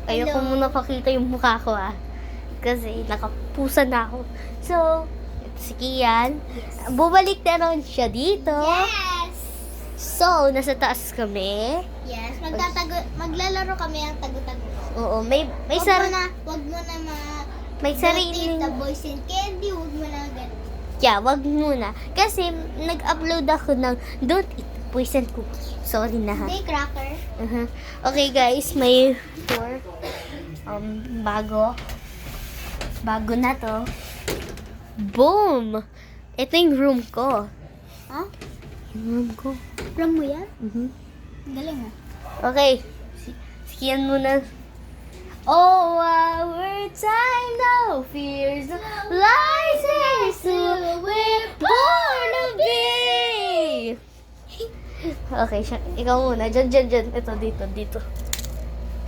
Ayoko muna pakita yung mukha ko kasi nakapusa na ako. So, ito si Kian. Bubalik na naman siya dito. Yes! So, nasa taas kami. Yes, maglalaro kami ang tago-tago. Oo, may Wag mo na may sarili. The Boys and Candy, wag mo na agad. Yeah, wag muna. Kasi nag-upload ako ng Don't Eat Poison Cookie. Sorry na ha. Day cracker. Okay guys, may tour. Bago na to. Boom! Ito yung room ko. Ha? Yung room ko. Alam mo yan? Mhm. Galing ha. Okay. Sikian muna. Oh, our time, no fears, lies is who we're born to be. Okay, ikaw muna. Diyan. Ito, dito.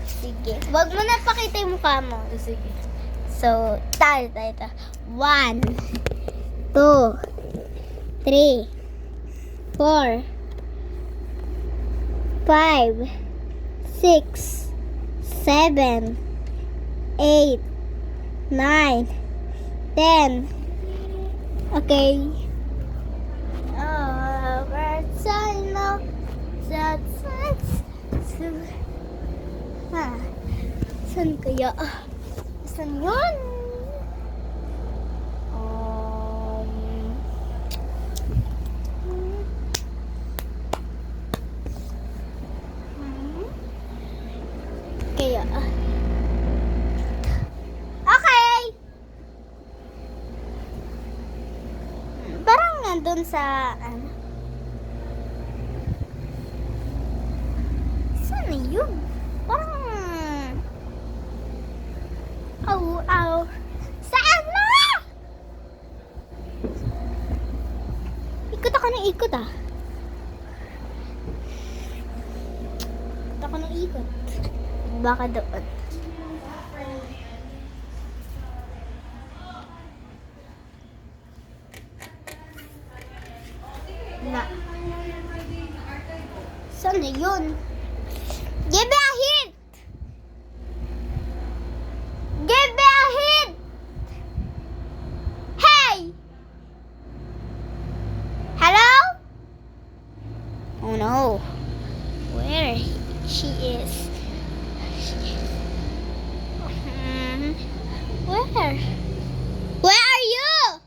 Sige. Wag mo na pakita yung mukha mo. Sige. So, tayo. 1, 2, 3, 4, 5, 6, 7, 8, 9, 10. Okay. Oh, birds I know that's saan kaya? Saan yun? Kaya okay. Parang nandun sa saan na yun? Parang aw. Saan na? Ikot ako ng ikot Ikot ako ng ikot. Baka doon. Na. Saan na yun? Give me a hint! Give me a hint! Hey! Hello? Oh no. Where she is? Where? Where are you?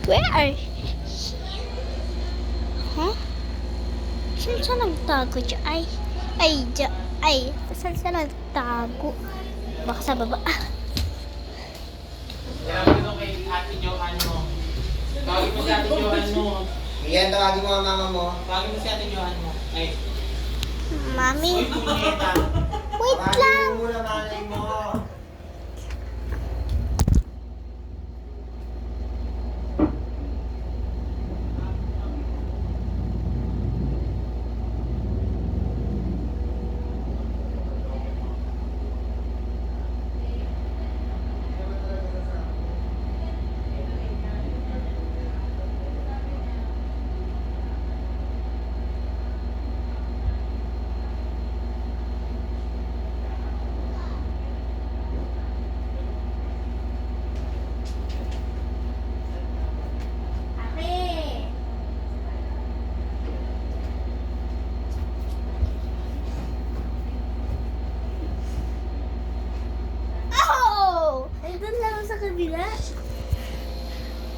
Where are huh? Saan siya nagtago dyan? Saan siya nagtago? Baka sa baba. Tawagin mo kay Ate Johan mo. Tawagin mo si Ate Johan mo. Iyan, tawagin mo ang mama mo. Tawagin mo si Ate Johan mo. Ay, Mami, punyeta. wait Tawagin lang. mo muna nanay mo. Oh! Ay, doon lang sa kabila.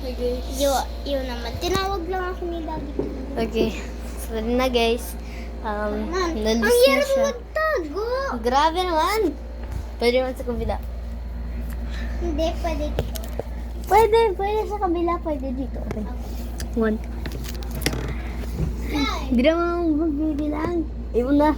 Okay. Yun naman. Tinawag lang ako ni Daddy. Okay. So, na guys. Ang Nandis na hirap siya. magtago. Grabe naman. Pwede naman sa kabila. Hindi, pwede dito. Pwede sa kabila. Pwede dito. Okay. 1. Hindi naman magbibilang. Iwan na.